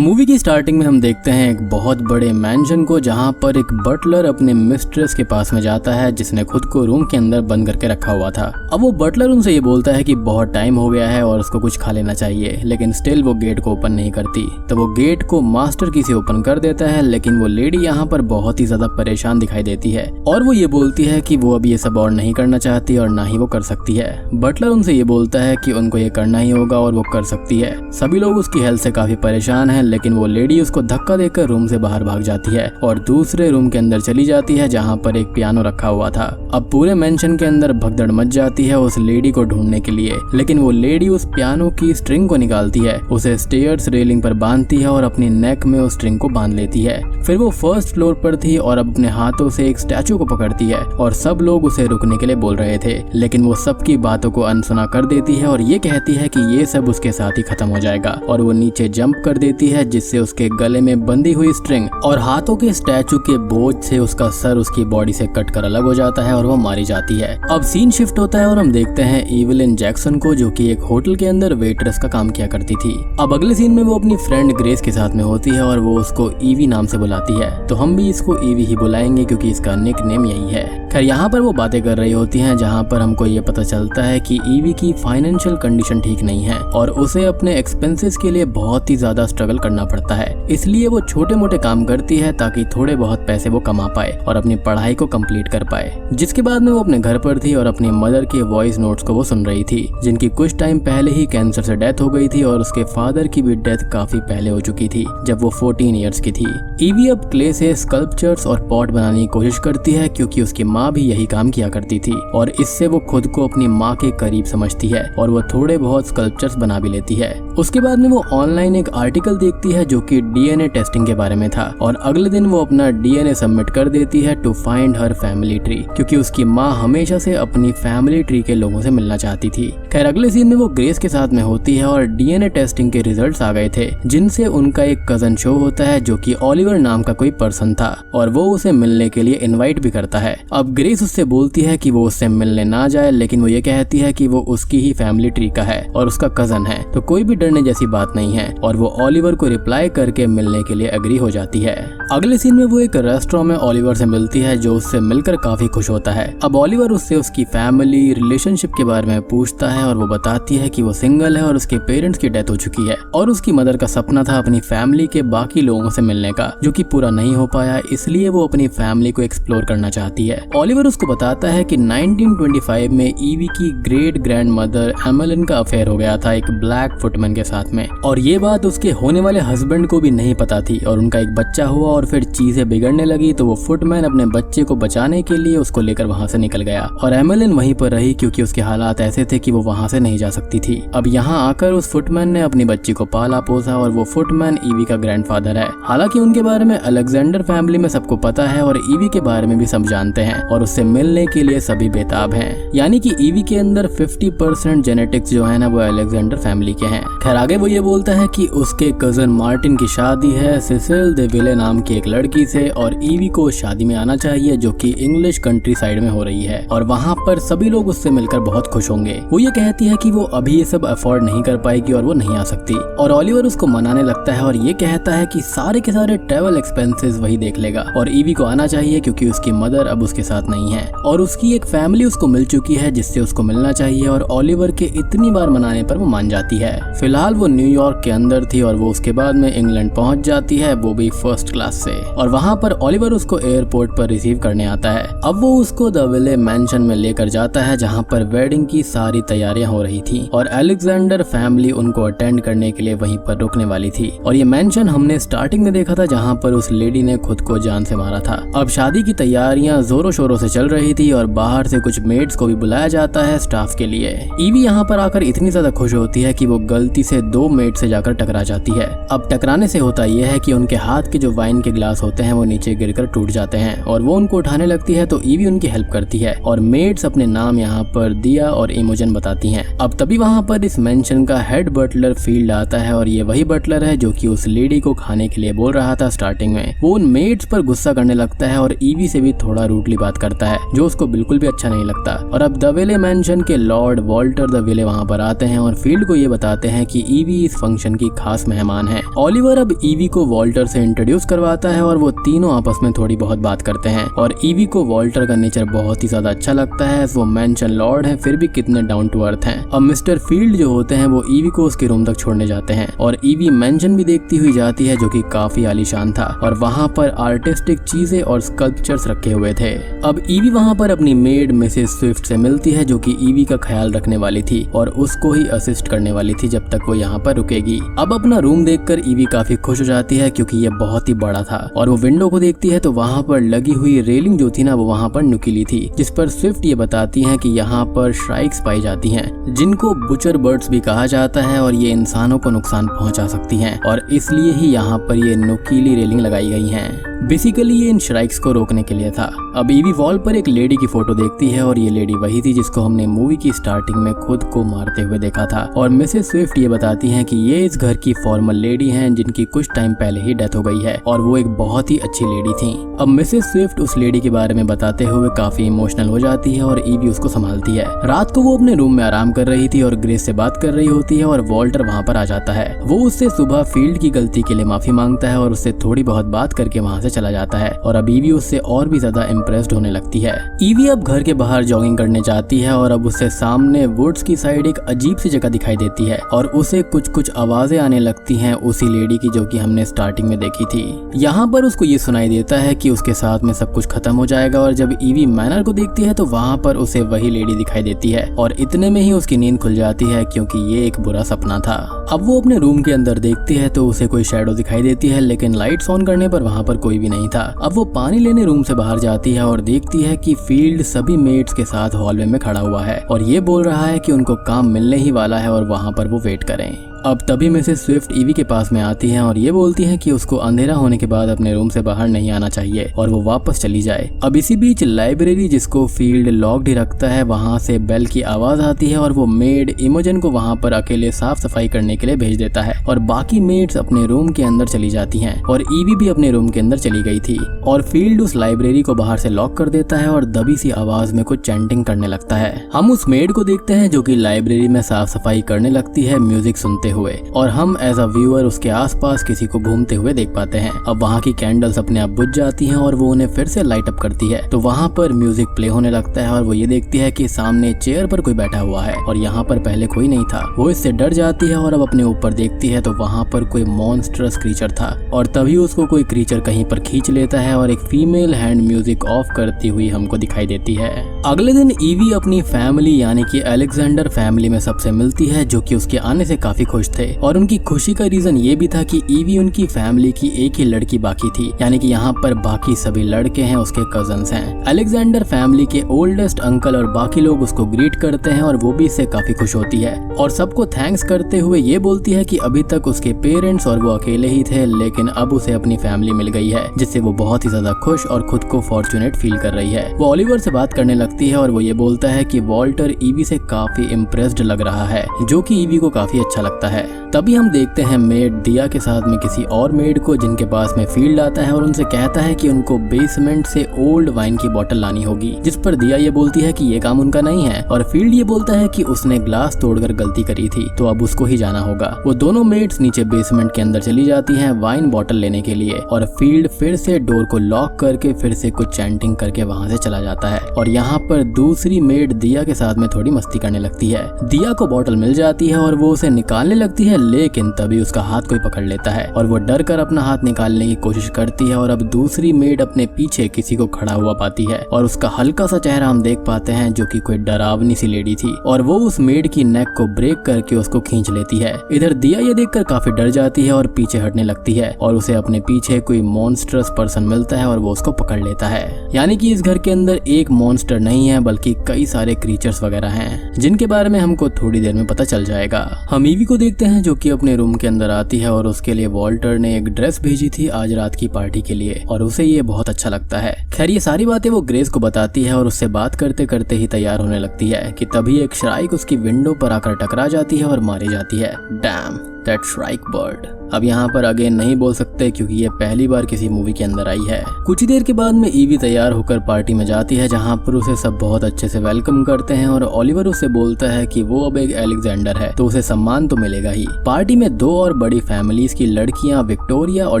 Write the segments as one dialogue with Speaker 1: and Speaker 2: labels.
Speaker 1: Movie की starting में हम देखते हैं एक बहुत बड़े मैंशन को, जहां पर एक बटलर अपने मिस्ट्रेस के पास में जाता है जिसने खुद को रूम के अंदर बंद करके रखा हुआ था। अब वो बटलर उनसे ये बोलता है कि बहुत टाइम हो गया है और उसको कुछ खा लेना चाहिए, लेकिन स्टिल वो गेट को ओपन नहीं करती। तो वो गेट को मास्टर की से ओपन कर देता है, लेकिन वो लेडी यहाँ पर बहुत ही ज्यादा परेशान दिखाई देती है और वो ये बोलती है कि वो अभी ये सब और नहीं करना चाहती और ना ही वो कर सकती है। बटलर उनसे ये बोलता है कि उनको ये करना ही होगा और वो कर सकती है। सभी लोग उसकी हेल्थ से काफी परेशान हैं, लेकिन वो लेडी उसको धक्का देकर रूम से बाहर भाग जाती है और दूसरे रूम के अंदर चली जाती है जहाँ पर एक पियानो रखा हुआ था। अब पूरे मेंशन के अंदर भगदड़ मच जाती है उस लेडी को ढूंढने के लिए, लेकिन वो लेडी उस पियानो की स्ट्रिंग को निकालती है, उसे स्टेयर्स रेलिंग पर बांधती है और अपनी नेक में उस स्ट्रिंग को बांध लेती है। फिर वो फर्स्ट फ्लोर पर थी और अब अपने हाथों से एक स्टैचू को पकड़ती है और सब लोग उसे रुकने के लिए बोल रहे थे, लेकिन वो सबकी बातों को अनसुना कर देती है और ये कहती है कि ये सब उसके साथ ही खत्म हो जाएगा और वो नीचे जंप कर देती है, जिससे उसके गले में बंधी हुई स्ट्रिंग और हाथों के स्टैचू के बोझ से उसका सर उसकी बॉडी से कट कर अलग हो जाता है और वो मारी जाती है। अब सीन शिफ्ट होता है और हम देखते हैं इवलिन जैक्सन को, जो कि एक होटल के अंदर वेट्रेस का काम किया करती थी। अब अगले सीन में वो अपनी फ्रेंड ग्रेस के साथ में होती है और वो उसको ईवी नाम से बुलाती है, तो हम भी इसको ईवी ही बुलाएंगे क्योंकि इसका निक नेम यही है। खैर यहाँ पर वो बातें कर रही होती हैं जहाँ पर हमको ये पता चलता है कि ईवी की फाइनेंशियल कंडीशन ठीक नहीं है और उसे अपने एक्सपेंसेस के लिए बहुत ही ज्यादा स्ट्रगल करना पड़ता है, इसलिए वो छोटे मोटे काम करती है ताकि थोड़े बहुत पैसे वो कमा पाए और अपनी पढ़ाई को कंप्लीट कर पाए। जिसके बाद में वो अपने घर पर थी और अपनी मदर के वॉइस नोट्स को वो सुन रही थी, जिनकी कुछ टाइम पहले ही कैंसर से डेथ हो गई थी और उसके फादर की भी डेथ काफी पहले हो चुकी थी जब वो 14 ईयर्स की थी। ईवी अब क्ले से स्कल्पचर्स और पॉट बनाने की कोशिश करती है क्योंकि उसकी माँ भी यही काम किया करती थी और इससे वो खुद को अपनी माँ के करीब समझती है और वो थोड़े बहुत स्कल्पचर्स बना भी लेती है। उसके बाद में वो ऑनलाइन एक आर्टिकल देखती है जो कि डीएनए टेस्टिंग के बारे में था और अगले दिन वो अपना डीएनए सबमिट कर देती है to find her family tree, क्योंकि उसकी माँ हमेशा से अपनी फैमिली ट्री के लोगों से मिलना चाहती थी। खैर अगले सीन में वो ग्रेस के साथ में होती है और डीएनए टेस्टिंग के रिजल्ट्स आ गए थे, जिनसे उनका एक कजन शो होता है जो कि ओलिवर नाम का कोई पर्सन था और वो उसे मिलने के लिए इनवाइट भी करता है। अब ग्रेस उससे बोलती है कि वो उससे मिलने ना जाए, लेकिन वो ये कहती है कि वो उसकी ही फैमिली ट्री का है और उसका कजन है, तो कोई भी डरने जैसी बात नहीं है और वो ओलिवर को रिप्लाई करके मिलने के लिए एग्री हो जाती है। अगले सीन में वो एक रेस्टोरेंट में ओलिवर से मिलती है जो उससे मिलकर काफी खुश होता है। अब ओलिवर उससे उसकी फैमिली रिलेशनशिप के बारे में पूछता है और वो बताती है कि वो सिंगल है और उसके पेरेंट्स की डेथ हो चुकी है और उसकी मदर का सपना था अपनी फैमिली के बाकी लोगों से मिलने का, जो कि पूरा नहीं हो पाया, इसलिए वो अपनी फैमिली को एक्सप्लोर करना चाहती है। ओलिवर उसको बताता है कि 1925 में ईवी की ग्रेट ग्रैंड मदर एमेलिन का अफेयर हो गया था एक ब्लैक फुटमैन के साथ में और ये बात उसके होने वाले हस्बैंड को भी नहीं पता थी और उनका एक बच्चा हुआ और फिर चीजें बिगड़ने लगी, तो वो फुटमैन अपने बच्चे को बचाने के लिए उसको लेकर वहां से निकल गया और एमेलिन वहीं पर रही क्योंकि उसके हालात ऐसे थे कि वो वहां से नहीं जा सकती थी। अब यहाँ आकर उस फुटमैन ने अपनी बच्ची को पाला पोसा और वो फुटमैन ईवी का ग्रैंडफादर है। हालांकि उनके बारे में अलेक्जेंडर फैमिली में सबको पता है और ईवी के बारे में भी सब जानते हैं और उससे मिलने के लिए सभी बेताब हैं, यानी कि ईवी के अंदर 50% जेनेटिक्स जो है ना वो अलेक्जेंडर फैमिली के हैं। खैर आगे वो ये बोलता है कि उसके कजन मार्टिन की शादी है सिसिल दे विले नाम की एक लड़की से और ईवी को शादी में आना चाहिए जो कि इंग्लिश कंट्री साइड में हो रही है और वहाँ पर सभी लोग उससे मिलकर बहुत खुश होंगे। वो ये कहती है कि वो अभी ये सब अफोर्ड नहीं कर पाएगी और वो नहीं आ सकती और ओलिवर उसको मनाने लगता है और ये कहता है कि सारे के सारे ट्रेवल एक्सपेंसेस वही देख लेगा और ईवी को आना चाहिए क्योंकि उसकी मदर अब उसके साथ नहीं है और उसकी एक फैमिली उसको मिल चुकी है जिससे उसको मिलना चाहिए और ओलिवर के इतनी बार मनाने पर वो मान जाती है। फिलहाल वो न्यूयॉर्क के अंदर थी और वो उसके बाद में इंग्लैंड पहुंच जाती है, वो भी फर्स्ट क्लास से, और वहां पर ओलिवर उसको एयरपोर्ट पर रिसीव करने आता है। अब वो उसको द विले मैंशन में लेकर जाता है जहां पर वेडिंग की सारी तैयारियां हो रही थी और अलेक्जेंडर फैमिली उनको अटेंड करने के लिए वहीं पर रुकने वाली थी और ये मैंशन हमने स्टार्टिंग में देखा था जहां पर उस लेडी ने खुद को जान से मारा था। अब शादी की तैयारियां जोरों शोरों से चल रही थी और बाहर से कुछ मेड्स को भी बुलाया जाता है स्टाफ के लिए। ईवी यहाँ पर आकर इतनी ज्यादा खुश होती है कि वो गलती से 2 मेड से जाकर टकरा जाती है। अब टकराने से होता यह है कि उनके हाथ के जो वाइन वाइन के ग्लास होते हैं वो नीचे गिरकर टूट जाते हैं और वो उनको उठाने लगती है तो ईवी उनकी हेल्प करती है और मेड्स अपने नाम यहाँ पर दिया और इमोजन बताती हैं। अब तभी वहाँ पर इस मेंशन का हेड बटलर फील्ड आता है और ये वही बटलर है जो कि उस लेडी को खाने के लिए बोल रहा था स्टार्टिंग में। वो उन मेड्स पर गुस्सा करने लगता है और ईवी से भी थोड़ा रूडली बात करता है जो उसको बिल्कुल भी अच्छा नहीं लगता। और अब द विले मेंशन के लॉर्ड वॉल्टर द विले वहाँ पर आते हैं और फील्ड को ये बताते हैं कि ईवी इस फंक्शन की खास मेहमान है। ऑलिवर अब ईवी को वॉल्टर से इंट्रोड्यूस करवाता है और वो तीनों आपस में थोड़ी बहुत बात करते हैं और ईवी को वॉल्टर का नेचर बहुत ही ज्यादा अच्छा लगता है। वो मेंशन लॉर्ड है फिर भी कितने डाउन टू अर्थ हैं। अब मिस्टर फील्ड जो होते हैं वो ईवी को उसके रूम तक छोड़ने जाते हैं और ईवी मेंशन भी देखती हुई जाती है जो कि काफी आलीशान था और वहाँ पर आर्टिस्टिक चीजें और स्कल्पचर्स रखे हुए थे। अब ईवी वहाँ पर अपनी मेड मिसेस स्विफ्ट से मिलती है जो कि ईवी का ख्याल रखने वाली थी और उसको ही असिस्ट करने वाली थी जब तक वो यहाँ पर रुकेगी। अब अपना रूम देखकर ईवी काफी खुश हो जाती है क्योंकि ये बहुत ही बड़ा था और वो विंडो को देखती है तो वहाँ पर लगी हुई रेलिंग जो थी ना वो वहाँ पर नुकीली थी जिस पर स्विफ्ट ये बताती हैं कि यहाँ पर श्राइक्स पाई जाती हैं जिनको बुचर बर्ड्स भी कहा जाता है और ये इंसानों को नुकसान पहुंचा सकती हैं और इसलिए ही यहाँ पर ये नुकीली रेलिंग लगाई गई हैं। बेसिकली ये इन श्राइक्स को रोकने के लिए था। अब ईवी वॉल पर एक लेडी की फोटो देखती है और ये लेडी वही थी जिसको हमने मूवी की स्टार्टिंग में खुद को मारते हुए देखा था और मिसेस स्विफ्ट ये बताती हैं कि ये इस घर की फॉर्मल लेडी हैं जिनकी कुछ टाइम पहले ही डेथ हो गई है और वो एक बहुत ही अच्छी लेडी थी। अब मिसेस स्विफ्ट उस लेडी के बारे में बताते हुए काफी इमोशनल हो जाती है और ईवी उसको संभालती है। रात को वो अपने रूम में आराम कर रही थी और ग्रेस से बात कर रही होती है और वॉल्टर वहाँ पर आ जाता है। वो उससे सुबह फील्ड की गलती के लिए माफी मांगता है और उससे थोड़ी बहुत बात करके वहाँ से चला जाता है और अब ईवी उससे और भी ज्यादा इम्प्रेस्ड होने लगती है। ईवी अब घर के बाहर जॉगिंग करने जाती है और अब उससे सामने वुड्स की साइड एक अजीब सी जगह दिखाई देती है और उसे कुछ कुछ आवाजें आने लगती हैं उसी लेडी की जो कि हमने स्टार्टिंग में देखी थी। यहाँ पर उसको ये सुनाई देता है कि उसके साथ में सब कुछ खत्म हो जाएगा और जब ईवी मैनर को देखती है तो वहाँ पर उसे वही लेडी दिखाई देती है और इतने में ही उसकी नींद खुल जाती है क्योंकि ये एक बुरा सपना था। अब वो अपने रूम के अंदर देखती है तो उसे कोई शैडो दिखाई देती है लेकिन लाइट्स ऑन करने पर वहाँ पर कोई भी नहीं था। अब वो पानी लेने रूम से बाहर जाती है और देखती है कि फील्ड सभी मेट्स के साथ हॉलवे में खड़ा हुआ है और ये बोल रहा है कि उनको काम मिलने ही वाला है और वहाँ पर वो वेट करें। अब तभी मिसेस स्विफ्ट ईवी के पास में आती हैं और ये बोलती हैं कि उसको अंधेरा होने के बाद अपने रूम से बाहर नहीं आना चाहिए और वो वापस चली जाए। अब इसी बीच लाइब्रेरी जिसको फील्ड लॉक्ड ही रखता है वहाँ से बेल की आवाज आती है और वो मेड इमोजन को वहाँ पर अकेले साफ सफाई करने के लिए भेज देता है और बाकी मेड्स अपने रूम के अंदर चली जाती हैं और ईवी भी अपने रूम के अंदर चली गई थी और फील्ड उस लाइब्रेरी को बाहर से लॉक कर देता है और दबी सी आवाज में कुछ चैंटिंग करने लगता है। हम उस मेड को देखते हैं जो कि लाइब्रेरी में साफ सफाई करने लगती है म्यूजिक सुनते हुए और हम एज अ व्यूअर उसके आसपास किसी को घूमते हुए देख पाते हैं। अब वहाँ की कैंडल्स अपने आप बुझ जाती हैं और वो उन्हें फिर से लाइट अप करती है तो वहाँ पर म्यूजिक प्ले होने लगता है और वो ये देखती है कि सामने चेयर पर कोई बैठा हुआ है और यहाँ पर पहले कोई नहीं था। वो इससे डर जाती है और अब अपने ऊपर देखती है तो वहाँ पर कोई मॉन्स्टरस क्रीचर था और तभी उसको कोई क्रीचर कहीं पर खींच लेता है और एक फीमेल हैंड म्यूजिक ऑफ करती हुई हमको दिखाई देती है। अगले दिन ईवी अपनी फैमिली यानी कि अलेक्जेंडर फैमिली में सबसे मिलती है जो कि उसके आने से काफी खुश थे और उनकी खुशी का रीजन ये भी था कि ईवी उनकी फैमिली की एक ही लड़की बाकी थी यानी कि यहाँ पर बाकी सभी लड़के हैं उसके कजन्स हैं। अलेक्जेंडर फैमिली के ओल्डेस्ट अंकल और बाकी लोग उसको ग्रीट करते हैं और वो भी इससे काफी खुश होती है और सबको थैंक्स करते हुए ये बोलती है कि अभी तक उसके पेरेंट्स और वो अकेले ही थे लेकिन अब उसे अपनी फैमिली मिल गई है जिससे वो बहुत ही ज्यादा खुश और खुद को फॉर्चुनेट फील कर रही है। वो ओलिवर से बात करने लगती है और वो ये बोलता है कि वॉल्टर ईवी से काफी इम्प्रेस्ड लग रहा है जो कि ईवी को काफी अच्छा लगता है। तभी हम देखते हैं मेड दिया के साथ में किसी और मेड को जिनके पास में फील्ड आता है और उनसे कहता है कि उनको बेसमेंट से ओल्ड वाइन की बोतल लानी होगी जिस पर दिया ये बोलती है कि ये काम उनका नहीं है और फील्ड ये बोलता है कि उसने ग्लास तोड़कर गलती करी थी तो अब उसको ही जाना होगा। वो दोनों मेड्स नीचे बेसमेंट के अंदर चली जाती हैं वाइन बोतल लेने के लिए और फील्ड फिर से डोर को लॉक करके फिर से कुछ चैंटिंग करके वहाँ से चला जाता है और यहाँ पर दूसरी मेड दिया के साथ में थोड़ी मस्ती करने लगती है। दिया को बोतल मिल जाती है और वो उसे निकालने लगती है लेकिन तभी उसका हाथ कोई पकड़ लेता है और वो डर कर अपना हाथ निकालने की कोशिश करती है और अब दूसरी मेड अपने पीछे किसी को खड़ा हुआ पाती है और उसका हल्का सा चेहरा हम देख पाते हैं जो कि कोई डरावनी सी लेडी थी और वो उस मेड की नेक को ब्रेक करके उसको खींच लेती है। इधर दिया ये देखकर काफी डर जाती है और पीछे हटने लगती है और उसे अपने पीछे कोई मॉन्स्टरस पर्सन मिलता है और वो उसको पकड़ लेता है। यानी कि इस घर के अंदर एक मॉन्स्टर नहीं है बल्कि कई सारे क्रीचर्स वगैरह हैं जिनके बारे में हमको थोड़ी देर में पता चल जाएगा। हम ईवी को देखते हैं जो कि अपने रूम के अंदर आती है और उसके लिए वॉल्टर ने एक ड्रेस भेजी थी आज रात की पार्टी के लिए और उसे ये बहुत अच्छा लगता है। खैर ये सारी बातें वो ग्रेस को बताती है और उससे बात करते करते ही तैयार होने लगती है कि तभी एक श्राइक उसकी विंडो पर आकर टकरा जाती है और मारी जाती है। Dam that shrike bird. अब यहाँ पर अगेन नहीं बोल सकते क्योंकि ये पहली बार किसी मूवी के अंदर आई है। कुछ ही देर के बाद में ईवी तैयार होकर पार्टी में जाती है जहाँ पर उसे सब बहुत अच्छे से वेलकम करते हैं और ओलिवर उसे बोलता है कि वो अब एक एलेक्जेंडर है तो उसे सम्मान तो मिलेगा ही। पार्टी में दो और बड़ी फैमिलीज की लड़कियां विक्टोरिया और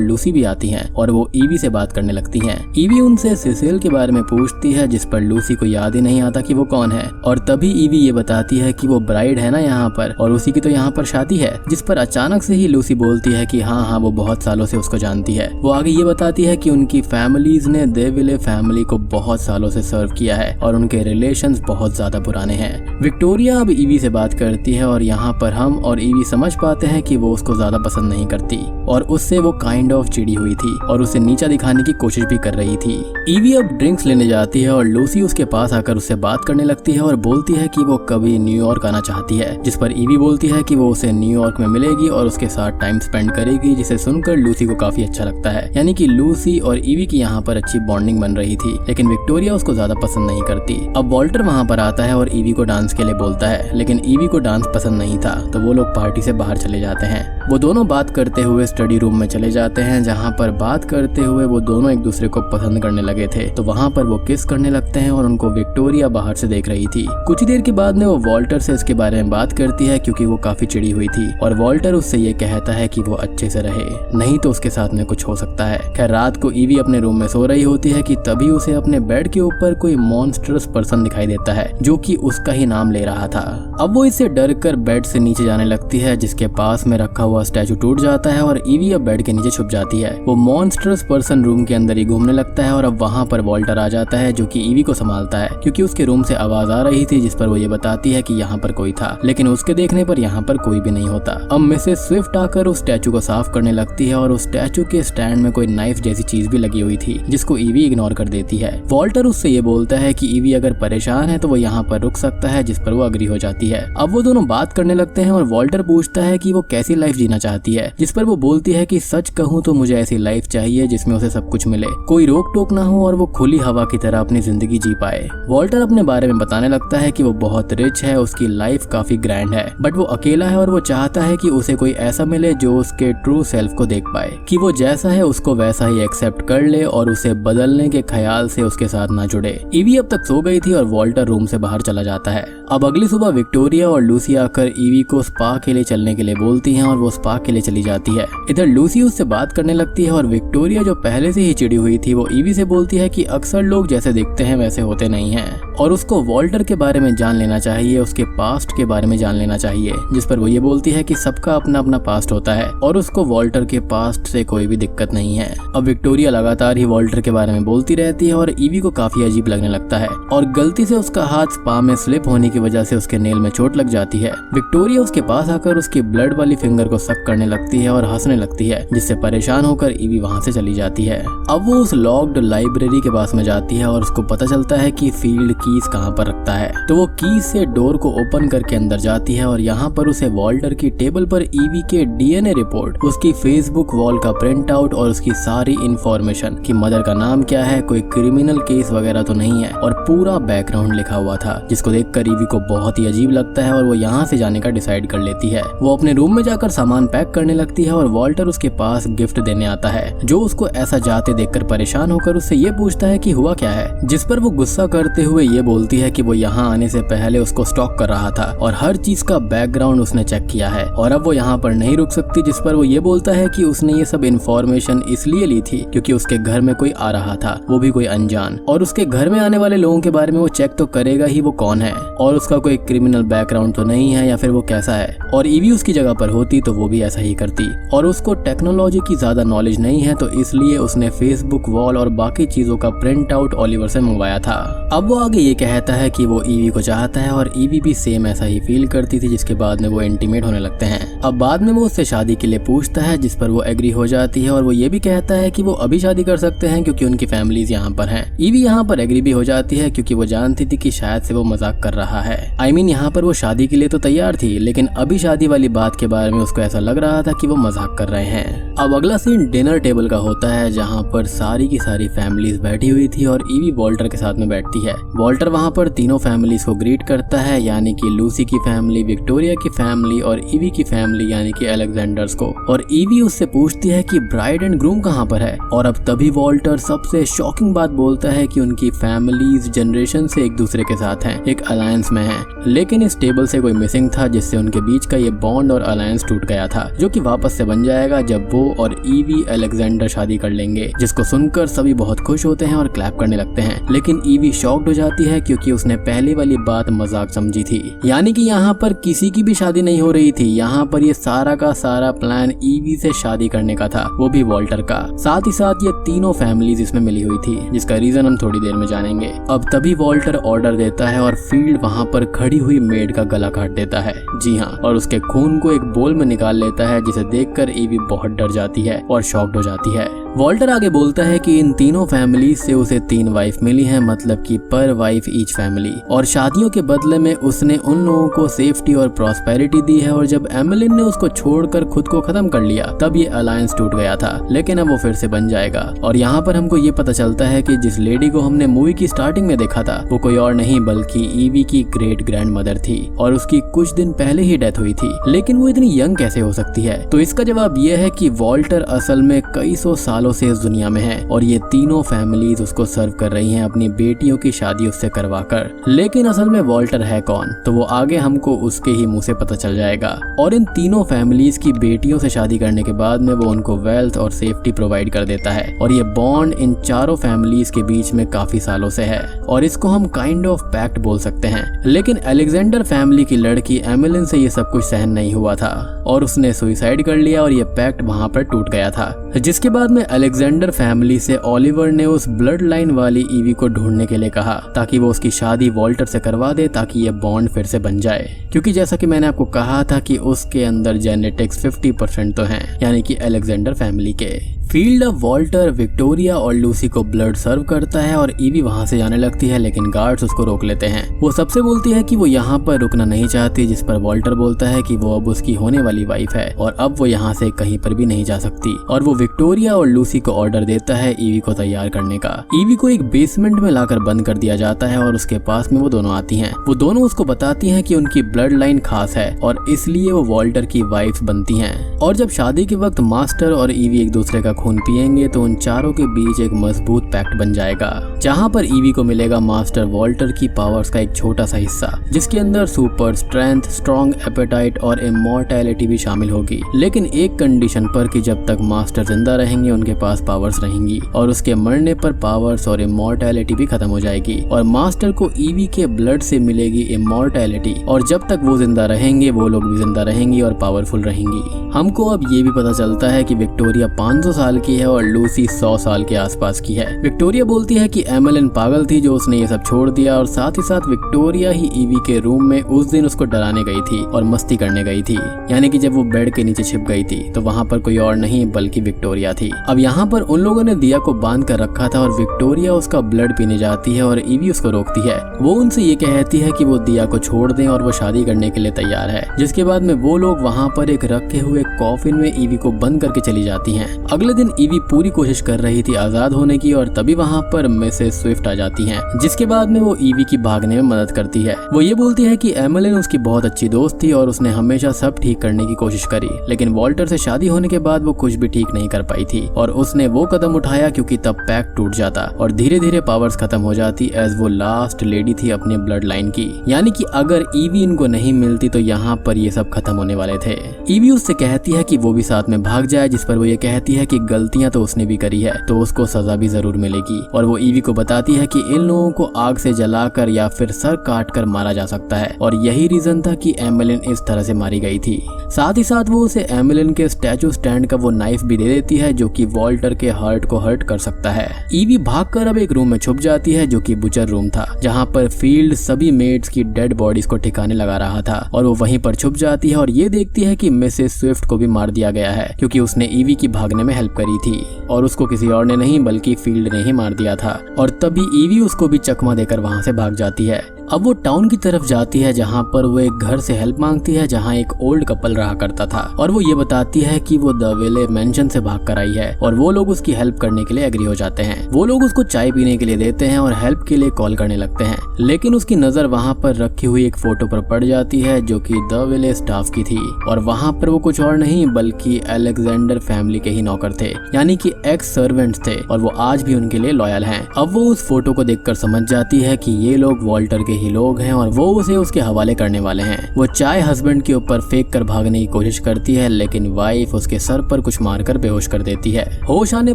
Speaker 1: लूसी भी आती हैं और वो ईवी से बात करने लगती हैं। ईवी उनसे सिसिल के बारे में पूछती है जिस पर लूसी को याद ही नहीं आता कि वो कौन है और तभी ईवी ये बताती है कि वो ब्राइड है ना यहाँ पर और उसी की तो यहाँ पर शादी है, जिस पर अचानक से ही लूसी बोलती है कि हाँ वो बहुत सालों से उसको जानती है। वो आगे ये बताती है कि उनकी फैमिलीज ने देविले फैमिली को बहुत सालों से सर्व किया है और उनके रिलेशंस बहुत ज्यादा पुराने हैं। विक्टोरिया अब ईवी से बात करती है और यहाँ पर हम और ईवी समझ पाते हैं कि वो उसको ज्यादा पसंद नहीं करती और उससे वो काइंड ऑफ चिड़ी हुई थी और उसे नीचा दिखाने की कोशिश भी कर रही थी। ईवी अब ड्रिंक्स लेने जाती है और लूसी उसके पास आकर उससे बात करने लगती है और बोलती है कि वो कभी न्यूयॉर्क आना चाहती है, जिस पर ईवी बोलती है कि वो उसे न्यूयॉर्क में मिलेगी और उसके साथ टाइम स्पेंड करेगी, जिसे सुनकर लूसी को काफी अच्छा लगता है। यानी कि लूसी और ईवी की यहाँ पर अच्छी बॉन्डिंग बन रही थी, लेकिन विक्टोरिया उसको ज्यादा पसंद नहीं करती। अब वॉल्टर वहाँ पर आता है और ईवी को डांस के लिए बोलता है, लेकिन ईवी को डांस पसंद नहीं था तो वो लोग पार्टी से बाहर चले जाते हैं। वो दोनों बात करते हुए स्टडी रूम में चले जाते हैं जहाँ पर बात करते हुए वो दोनों एक दूसरे को पसंद करने लगे थे, तो वहाँ पर वो किस करने लगते हैं और उनको विक्टोरिया बाहर से देख रही थी। कुछ ही देर के बाद में वो वॉल्टर से इसके बारे में बात करती है क्योंकि वो काफी चिड़ी हुई थी और वॉल्टर उससे ये कहता है कि वो अच्छे से रहे, नहीं तो उसके साथ में कुछ हो सकता है। खैर रात को ईवी अपने रूम में सो रही होती है कि तभी उसे अपने बेड के ऊपर कोई मॉन्स्टरस पर्सन दिखाई देता है जो कि उसका ही नाम ले रहा था। अब वो इससे डर कर बेड से नीचे जाने लगती है जिसके पास में रखा हुआ स्टैचू टूट जाता है और ईवी अब बेड के नीचे छुप जाती है। वो मॉन्स्टरस पर्सन रूम के अंदर ही घूमने लगता है और अब वहाँ पर वॉल्टर आ जाता है जो कि ईवी को संभालता है क्योंकि उसके रूम से आवाज आ रही थी, जिस पर वो ये बताती है कि यहाँ पर कोई था, लेकिन उसके देखने पर यहाँ पर कोई भी नहीं होता। अब मिसेस स्विफ्ट आकर उस स्टैचू को साफ करने लगती है और उस स्टैचू के स्टैंड में कोई नाइफ जैसी चीज भी लगी हुई थी जिसको ईवी इग्नोर कर देती है। वॉल्टर उससे ये बोलता है कि ईवी अगर परेशान है तो वो यहाँ पर रुक सकता है, जिस पर वो अग्री हो जाती है। अब वो दोनों बात करने लगते हैं और वॉल्टर पूछता है कि वो कैसी लाइफ जीना चाहती है, जिस पर वो बोलती है कि सच कहूँ तो मुझे ऐसी लाइफ चाहिए जिसमें उसे सब कुछ मिले, कोई रोक टोक ना हो और वो खुली हवा की तरह अपनी जिंदगी जी पाए। वॉल्टर अपने बारे में बताने लगता है कि वो बहुत रिच है, उसकी लाइफ काफी ग्रैंड है, बट वो अकेला है और वो चाहता है कि उसे कोई ऐसा मिले जो उसके ट्रू सेल्फ को देख पाए, कि वो जैसा है उसको वैसा ही एक्सेप्ट कर ले और उसे बदलने के ख्याल से उसके साथ ना जुड़े। ईवी अब तक सो गई थी और वॉल्टर रूम से बाहर चला जाता है। अब अगली सुबह विक्टोरिया और लूसी आकर ईवी को स्पा के लिए चलने के लिए बोलती हैं और वो स्पा के लिए चली जाती है। इधर लूसी उससे बात करने लगती है और विक्टोरिया जो पहले से ही चिड़ी हुई थी वो ईवी से बोलती है कि अक्सर लोग जैसे दिखते हैं वैसे होते नहीं हैं और उसको वॉल्टर के बारे में जान लेना चाहिए, उसके पास्ट के बारे में जान लेना चाहिए, जिस पर वो ये बोलती है कि सबका अपना अपना पास्ट होता है और उसको वॉल्टर के पास्ट से कोई भी दिक्कत नहीं है। अब विक्टोरिया लगातार ही वॉल्टर के बारे में बोलती रहती है और ईवी को काफी अजीब लगने लगता है और गलती से उसका हाथ स्पा में स्लिप होने की वजह से उसके नेल में चोट लग जाती है। विक्टोरिया उसके पास आकर उसकी ब्लड वाली फिंगर को सक करने लगती है और हंसने लगती है, जिससे परेशान होकर ईवी वहाँ से चली जाती है। अब वो उस लॉक्ड लाइब्रेरी के पास में जाती है और उसको पता चलता है कि फील्ड कीज कहाँ पर रखता है, तो वो कीज से डोर को ओपन करके अंदर जाती है और यहाँ पर उसे वॉल्टर की टेबल पर ईवी के डीएनए रिपोर्ट, उसकी फेसबुक वॉल का प्रिंट आउट और उसकी सारी इंफॉर्मेशन कि मदर का नाम क्या है, कोई क्रिमिनल केस वगैरह तो नहीं है और पूरा बैकग्राउंड लिखा हुआ था, जिसको देखकर ईवी को बहुत ही अजीब लगता है और वो यहाँ से जाने का डिसाइड कर लेती है। वो अपने रूम में जाकर सामान पैक करने लगती है और वॉल्टर उसके पास गिफ्ट देने आता है, जो उसको ऐसा जाते देखकर परेशान होकर उससे ये पूछता है कि हुआ क्या है, जिस पर वो गुस्सा करते हुए ये बोलती है कि वो यहाँ आने से पहले उसको स्टॉक कर रहा था और हर चीज का बैकग्राउंड उसने चेक किया है और अब वो यहाँ पर नहीं रुक सकती, जिस पर वो ये बोलता है कि उसने ये सब इन्फॉर्मेशन इसलिए ली थी क्योंकि उसके घर में कोई आ रहा था, वो भी कोई अनजान, और उसके घर में आने वाले लोगों के बारे में वो चेक तो करेगा ही वो कौन है और उसका कोई क्रिमिनल बैकग्राउंड तो नहीं है या फिर वो कैसा है, और ईवी उसकी जगह पर होती तो वो भी ऐसा ही करती और उसको टेक्नोलॉजी की ज्यादा नॉलेज नहीं है, तो इसलिए उसने फेसबुक वॉल और बाकी चीजों का प्रिंट आउट ओलिवर से मंगवाया था। अब वो आगे ये कहता है कि वो ईवी को चाहता है और ईवी भी सेम ऐसा ही फील करती थी, जिसके बाद में वो इंटीमेट होने लगते हैं। अब बाद में वो उससे शादी के लिए पूछता है, जिस पर वो एग्री हो जाती है और वो ये भी कहता है कि वो अभी शादी कर सकते हैं क्योंकि उनकी फैमिलीज यहाँ पर हैं। ईवी यहाँ पर एग्री भी हो जाती है क्योंकि वो जानती थी कि शायद से वो मजाक कर रहा है। यहाँ पर वो शादी के लिए तो तैयार थी, लेकिन अभी शादी वाली बात के बारे में उसको ऐसा लग रहा था कि वो मजाक कर रहे हैं। अब अगला सीन डिनर टेबल का होता है, जहाँ पर सारी की सारी फैमिलीज बैठी हुई थी और ईवी वॉल्टर के साथ में बैठती है। वॉल्टर वहाँ पर तीनों फैमिलीज को ग्रीट करता है, यानी कि लूसी की फैमिली, विक्टोरिया की फैमिली और ईवी की फैमिली यानी कि अलेक्जेंडर्स को। और ईवी उससे पूछती है कि ब्राइड एंड ग्रूम कहाँ पर है। और अब तभी वॉल्टर सबसे शॉकिंग बात बोलता है कि उनकी फैमिलीज जनरेशन से एक दूसरे के साथ हैं, एक अलायंस में हैं। लेकिन इस टेबल से कोई मिसिंग था, जिससे उनके बीच का ये बॉन्ड और अलायंस टूट गया था, जो कि वापस से बन जाएगा जब वो और ईवी अलेक्जेंडर शादी कर लेंगे। जिसको सुनकर सभी बहुत खुश होते हैं और क्लैप करने लगते हैं। लेकिन ईवी शॉक्ड हो जाती है क्योंकि उसने पहली वाली बात मजाक समझी थी, यानी कि यहाँ पर किसी की भी शादी नहीं हो रही थी। यहाँ पर ये सारा का सारा प्लान ईवी से शादी करने का था, वो भी वॉल्टर का। साथ ही साथ ये तीनों फैमिलीज इसमें मिली हुई थी, जिसका रीजन हम थोड़ी देर में जानेंगे। अब तभी वॉल्टर ऑर्डर देता है और फील्ड वहाँ पर खड़ी हुई मेड का गला काट देता है। जी हाँ, और उसके खून को एक बोल में निकाल लेता है, जिसे देखकर ईवी बहुत डर जाती है और शॉक्ड हो जाती है। वॉल्टर आगे बोलता है कि इन तीनों फैमिली से उसे 3 वाइफ मिली हैं, मतलब कि पर वाइफ ईच फैमिली। और शादियों के बदले में उसने उन लोगों को सेफ्टी और प्रॉस्पेरिटी दी है। और जब एमिलिन ने उसको छोड़कर खुद को खत्म कर लिया, तब ये अलायंस टूट गया था, लेकिन अब वो फिर से बन जाएगा। और यहाँ पर हमको ये पता चलता है कि जिस लेडी को हमने मूवी की स्टार्टिंग में देखा था, वो कोई और नहीं बल्कि ईवी की ग्रेट ग्रैंड मदर थी। और उसकी कुछ दिन पहले ही डेथ हुई थी, लेकिन वो इतनी यंग कैसे हो सकती है? तो इसका जवाब ये है कि वॉल्टर असल में कई सौ सालों से इस दुनिया में है और ये तीनों फैमिलीज उसको सर्व कर रही हैं अपनी बेटियों की शादी उससे करवाकर। लेकिन असल में वॉल्टर है कौन, तो वो आगे हमको उसके ही मुंह से पता चल जाएगा। और इन तीनों फैमिलीज की बेटियों से शादी करने के बाद में वो उनको वेल्थ और सेफ्टी प्रोवाइड कर देता है। और ये बॉन्ड इन चारों फैमिलीज के बीच में काफी सालों से है और इसको हम काइंड ऑफ पैक्ट बोल सकते हैं। लेकिन अलेक्जेंडर फैमिली की लड़की एमिलिन से ये सब कुछ सहन नहीं हुआ था और उसने सुसाइड कर लिया और ये पैक्ट वहां पर टूट गया था। जिसके बाद में अलेक्जेंडर फैमिली से ओलिवर ने उस ब्लड लाइन वाली ईवी को ढूंढने के लिए कहा, ताकि वो उसकी शादी वॉल्टर से करवा दे, ताकि ये बॉन्ड फिर से बन जाए। क्योंकि जैसा कि मैंने आपको कहा था कि उसके अंदर जेनेटिक्स 50% तो हैं, यानी कि अलेक्जेंडर फैमिली के। फील्ड अब वॉल्टर, विक्टोरिया और लूसी को ब्लड सर्व करता है और ईवी वहां से जाने लगती है, लेकिन गार्ड्स उसको रोक लेते हैं। वो सबसे बोलती है कि वो यहाँ पर रुकना नहीं चाहती, जिस पर वॉल्टर बोलता है कि वो अब उसकी होने वाली वाइफ है और अब वो यहाँ से कहीं पर भी नहीं जा सकती। और वो विक्टोरिया और लूसी को ऑर्डर देता है ईवी को तैयार करने का। ईवी को एक बेसमेंट में लाकर बंद कर दिया जाता है और उसके पास में वो दोनों आती हैं। वो दोनों उसको बताती हैं कि उनकी ब्लड लाइन खास है और इसलिए वो वॉल्टर की वाइफ बनती हैं। और जब शादी के वक्त मास्टर और ईवी एक दूसरे का खून पिएंगे तो उन चारों के बीच एक मजबूत पैक्ट बन जाएगा, जहां पर ईवी को मिलेगा मास्टर वॉल्टर की पावर्स का एक छोटा सा हिस्सा, जिसके अंदर सुपर स्ट्रेंथ, स्ट्रॉन्ग एपेटाइट और इमॉर्टैलिटी भी शामिल होगी। लेकिन एक कंडीशन पर कि जब तक मास्टर जिंदा रहेंगे उनके पास पावर्स रहेंगी और उसके मरने पर पावर्स और इमॉर्टैलिटी भी खत्म हो जाएगी और मास्टर को ईवी के ब्लड से मिलेगी इमॉर्टैलिटी। और जब तक वो जिंदा रहेंगे वो लोग भी जिंदा रहेंगी और पावरफुल रहेंगी। हमको अब ये भी पता चलता है कि विक्टोरिया 500 साल की है और लूसी 100 साल के आसपास की है। विक्टोरिया बोलती है कि एमिलिन पागल थी जो उसने ये सब छोड़ दिया और साथ ही साथ विक्टोरिया ही ईवी के रूम में उस दिन उसको डराने गई थी और मस्ती करने गई थी, यानी कि जब वो बेड के नीचे छिप गई थी तो वहाँ पर कोई और नहीं बल्कि विक्टोरिया थी। अब यहाँ पर उन लोगों ने दिया को बांध कर रखा था और विक्टोरिया उसका ब्लड पीने जाती है और ईवी उसको रोकती है। वो उनसे ये कहती है कि वो दिया को छोड़ दें और वो शादी करने के लिए तैयार है। जिसके बाद में वो लोग वहाँ पर एक रखे हुए कॉफिन में ईवी को बंद करके चली जाती हैं। अगले दिन ईवी पूरी कोशिश कर रही थी आजाद होने की और तभी वहाँ पर मिसेस स्विफ्ट आ जाती हैं, जिसके बाद में वो ईवी की भागने में मदद करती है। वो ये बोलती है कि एमिलिन उसकी बहुत अच्छी दोस्त थी और उसने हमेशा सब ठीक करने की कोशिश करी, लेकिन वॉल्टर से शादी होने के बाद वो कुछ भी ठीक नहीं कर पाई थी और उसने वो कदम उठाया क्योंकि तब पैक्ट टूट जाता और धीरे धीरे पावर्स खत्म हो जाती एज वो लास्ट लेडी थी अपने ब्लड लाइन की। यानी कि अगर ईवी इनको नहीं मिलती तो यहाँ पर ये सब खत्म होने वाले थे। ईवी उससे कहती है कि वो भी साथ में भाग जाए, जिस पर वो ये कहती है कि गलतियां तो उसने भी करी है तो उसको सजा भी जरूर मिलेगी। और वो ईवी को बताती है कि इन लोगों को आग से जलाकर या फिर सर काट कर मारा जा सकता है और यही रीजन था कि एमिलिन इस तरह से मारी गई थी। साथ ही साथ वो उसे एमिलिन के स्टैचू स्टैंड का वो नाइफ भी दे देती है जो कि वॉल्टर के हार्ट को हर्ट कर सकता है। ईवी भागकर अब एक रूम में छुप जाती है जो कि बुचर रूम था, जहाँ पर फील्ड सभी मेड्स की डेड बॉडीज को ठिकाने लगा रहा था और वो वहीं पर छुप जाती है और ये देखती है कि मिसेस स्विफ्ट को भी मार दिया गया है क्योंकि उसने ईवी की भागने में हेल्प करी थी और उसको किसी और ने नहीं बल्कि फील्ड ने ही मार दिया था। और तभी ईवी उसको भी चकमा देकर वहां से भाग जाती है। अब वो टाउन की तरफ जाती है जहाँ पर वो एक घर से हेल्प मांगती है जहाँ एक ओल्ड कपल रहा करता था और वो ये बताती है कि वो द विले मेंशन से भाग कर आई है और वो लोग उसकी हेल्प करने के लिए एग्री हो जाते हैं। वो लोग उसको चाय पीने के लिए देते हैं और हेल्प के लिए कॉल करने लगते हैं, लेकिन उसकी नजर वहाँ पर रखी हुई एक फोटो पर पड़ जाती है जो कि द विले स्टाफ की थी और वहाँ पर वो कुछ और नहीं बल्कि अलेक्जेंडर फैमिली के ही नौकर थे, यानी कि एक्स सर्वेंट्स थे और वो आज भी उनके लिए लॉयल हैं। अब वो उस फोटो को देखकर समझ जाती है कि ये लोग वॉल्टर के ही लोग हैं और वो उसे उसके हवाले करने वाले हैं। वो चाय हस्बैंड के ऊपर फेंक कर भागने की कोशिश करती है लेकिन वाइफ उसके सर पर कुछ मारकर बेहोश कर देती है। होश आने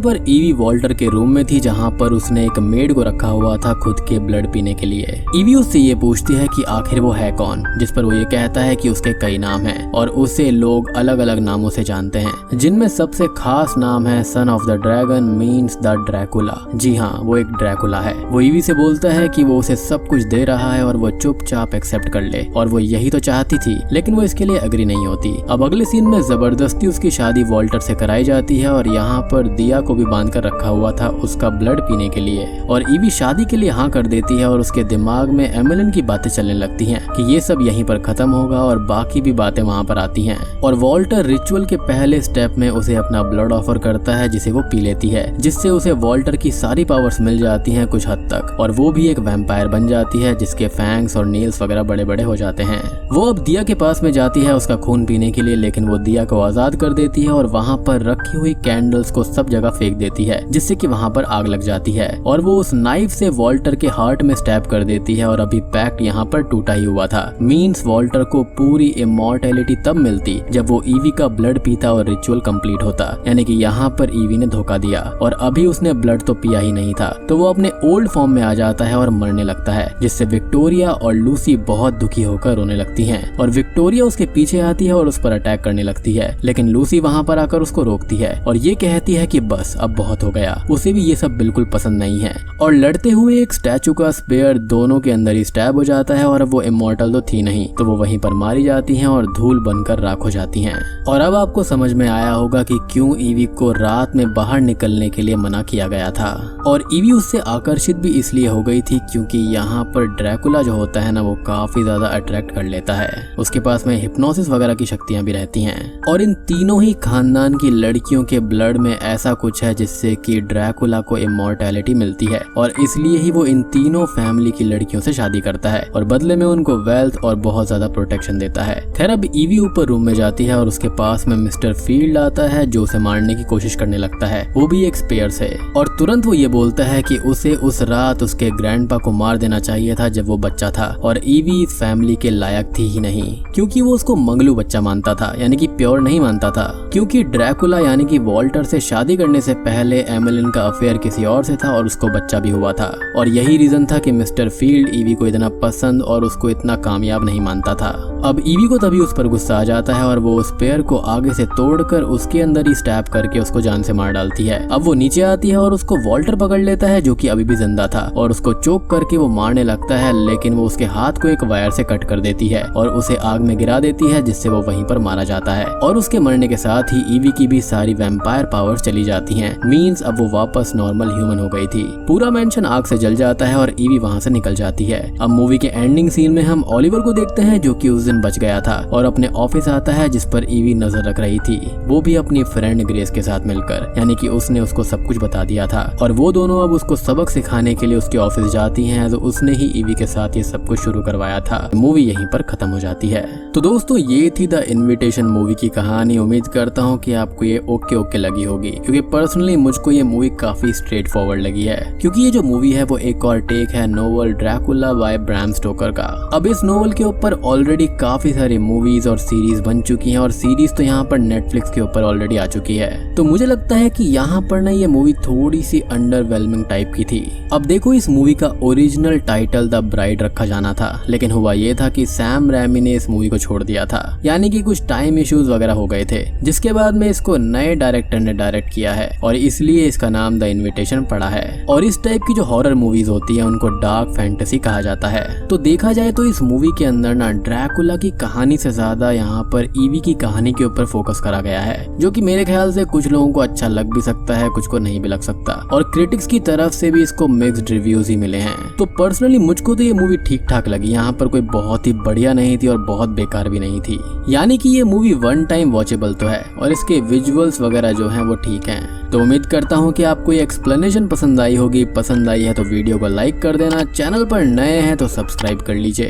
Speaker 1: पर ईवी वॉल्टर के रूम में थी जहाँ पर उसने एक मेड को रखा हुआ था खुद के ब्लड पीने के लिए। ईवी उससे ये पूछती है कि आखिर वो है कौन, जिस पर वो ये कहता है कि उसके कई नाम हैं और उसे लोग अलग अलग नामों से जानते हैं, जिनमें सबसे खास नाम है son of the dragon means the Dracula. जी हाँ, वो एक ड्रैकुला है। वो ईवी से बोलता है कि वो उसे सब कुछ दे रहा है और वो चुपचाप एक्सेप्ट कर ले और वो यही तो चाहती थी, लेकिन वो इसके लिए एग्री नहीं होती। अब अगले सीन में जबरदस्ती उसकी शादी वॉल्टर से कराई जाती है और यहाँ पर दिया को भी बांध कर रखा हुआ था उसका ब्लड पीने के लिए और ईवी शादी के लिए हाँ कर देती है और उसके दिमाग में एमिलिन की बातें चलने लगती हैं कि ये सब यहीं पर खत्म होगा और बाकी भी बातें वहाँ पर आती हैं और वॉल्टर रिचुअल के पहले स्टेप में उसे अपना ब्लड ऑफर करता है जिसे वो पी लेती है, जिससे उसे वॉल्टर की सारी पावर्स मिल जाती हैं कुछ हद तक और वो भी एक वैम्पायर बन जाती है जिसके फैंग्स और नील्स वगैरह बड़े बड़े हो जाते हैं। वो अब दिया के पास में जाती है उसका खून पीने के लिए, लेकिन वो दिया को आजाद कर देती है और वहाँ पर रखी हुई कैंडल्स को सब जगह फेंक देती है जिससे कि वहाँ पर आग लग जाती है और वो उस नाइफ से वॉल्टर के हार्ट में स्टैब कर देती है और अभी पैक्ट यहाँ पर टूटा ही हुआ था। मीन्स वॉल्टर को पूरी इमॉर्टैलिटी तब मिलती जब वो ईवी का ब्लड पीता और रिचुअल कंप्लीट होता, यानी कि यहाँ पर ईवी ने धोखा दिया और अभी उसने ब्लड तो पिया ही नहीं था तो वो अपने ओल्ड फॉर्म में आ जाता है और मरने लगता है, जिससे विक्टोरिया और लूसी बहुत दुखी होकर रोने लगती हैं और विक्टोरिया उसके पीछे आती है और उस पर अटैक करने लगती है, लेकिन लूसी वहाँ पर आकर उसको रोकती है और ये कहती है कि बस अब बहुत हो गया। उसे भी ये सब बिल्कुल पसंद नहीं है और लड़ते हुए एक स्टैचू का स्पेयर दोनों के अंदर ही स्टैब हो जाता है और अब वो इमॉर्टल तो थी नहीं तो वो वहीं पर मारी जाती हैं और धूल बनकर राख हो जाती हैं। और अब आपको समझ में आया होगा कि क्यों ईवी को रात में बाहर निकलने के लिए मना किया गया था और ईवी उससे आकर्षित भी इसलिए हो गई थी क्योंकि यहाँ पर ड्रैकुला जो होता है ना वो काफी ज्यादा अट्रैक्ट कर लेता है। उसके पास में हिप्नोसिस वगैरह की शक्तियां भी रहती हैं और इन तीनों ही खानदान की लड़कियों के ब्लड में ऐसा कुछ है जिससे कि ड्रैकुला को इमॉर्टैलिटी मिलती है और इसलिए ही वो इन तीनों फैमिली की लड़कियों से शादी करता है और बदले में उनको वेल्थ और बहुत ज्यादा प्रोटेक्शन देता है। खैर अब ईवी ऊपर रूम में जाती है और उसके पास में मिस्टर फील्ड आता है जो उसे मारने की कोशिश करने लगता है, वो भी एक स्पेयर से, और तुरंत वो ये बोलता है कि उसे उस रात उसके ग्रैंडपा को मार देना चाहिए था जब वो बच्चा था और ईवी इस फैमिली के लायक थी ही नहीं क्योंकि वो उसको मंगलू बच्चा मानता था, यानी कि प्योर नहीं मानता था, क्योंकि ड्रैकुला यानी कि वॉल्टर से शादी करने से पहले एमिलिन का अफेयर किसी और से था और उसको बच्चा भी हुआ था और यही रीजन था कि मिस्टर फील्ड ईवी को इतना पसंद और उसको इतना कामयाब नहीं मानता था। अब ईवी को तभी उस पर गुस्सा आ जाता है और वो उस पेयर को आगे से तोड़कर उसके अंदर ही स्टैब करके उसको जान से मार डालती है। अब वो नीचे आती है और उसको वॉल्टर पकड़ लेता है जो कि अभी भी जिंदा था और उसको चोक करके वो मारने लगता है, लेकिन वो उसके हाथ को एक वायर से कट कर देती है और उसे आग में गिरा देती है जिससे वो वहीं पर मारा जाता है और उसके मरने के साथ ही ईवी की भी सारी वैम्पायर पावर्स चली जाती हैं। मींस अब वो वापस नॉर्मल ह्यूमन हो गई थी। पूरा मेंशन आग से जल जाता है और ईवी वहां से निकल जाती है। अब मूवी के एंडिंग सीन में हम ओलिवर को देखते हैं जो कि उस दिन बच गया था और अपने ऑफिस आता है जिस पर ईवी नजर रख रही थी, वो भी अपनी फ्रेंड ग्रेस के साथ मिलकर, यानी कि उसने उसको सब कुछ बता दिया था और वो दोनों अब उसको सबक सिखाने के लिए उसके ऑफिस जाती हैं तो उसने ही ईवी के के साथ ये सब कुछ शुरू करवाया था। मूवी यहीं पर खत्म हो जाती है। तो दोस्तों ये थी द इनविटेशन मूवी की कहानी। उम्मीद करता हूँ कि आपको ये ओके लगी होगी, क्योंकि पर्सनली मुझको ये मूवी काफी स्ट्रेट फॉरवर्ड लगी है। क्योंकि ये जो मूवी है वो एक और टेक है novel Dracula by Bram Stoker का। अब इस नोवेल के ऊपर ऑलरेडी काफी सारी मूवीज और सीरीज बन चुकी हैं, और सीरीज तो यहाँ पर नेटफ्लिक्स के ऊपर ऑलरेडी आ चुकी है। तो मुझे लगता है कि यहाँ पर ना ये मूवी थोड़ी सी अंडरवेलमिंग टाइप की थी। अब देखो इस मूवी का ओरिजिनल टाइटल द ब्राइड रखा जाना था, लेकिन हुआ ये था कि सैम रैमी ने इस मूवी को छोड़ दिया था, यानी कि कुछ टाइम इश्यूज वगैरह हो गए थे, जिसके बाद में इसको नए डायरेक्टर ने डायरेक्ट किया है और इसलिए इसका नाम द इनविटेशन पड़ा है। और इस टाइप की जो हॉरर मूवीज होती है उनको डार्क फैंटेसी कहा जाता है। तो देखा जाए तो इस मूवी के अंदर ना ड्रैकुला की कहानी से ज्यादा यहाँ पर ईवी की कहानी के ऊपर फोकस करा गया है, जो कि मेरे ख्याल से कुछ लोगों को अच्छा लग भी सकता है, कुछ को नहीं भी लग सकता। और क्रिटिक्स की तरफ से भी इसको मिक्स्ड रिव्यूज ही मिले हैं। तो पर्सनली मुझको तो ये मूवी ठीक ठाक लगी। यहाँ पर कोई बहुत ही बढ़िया नहीं थी और बहुत बेकार भी नहीं थी, यानी कि ये मूवी वन टाइम वॉचेबल तो है और इसके विजुअल्स वगैरह जो हैं वो ठीक हैं। तो उम्मीद करता हूँ कि आपको ये एक्सप्लेनेशन पसंद आई होगी। पसंद आई है तो वीडियो को लाइक कर देना, चैनल पर नए हैं तो सब्सक्राइब कर लीजिए।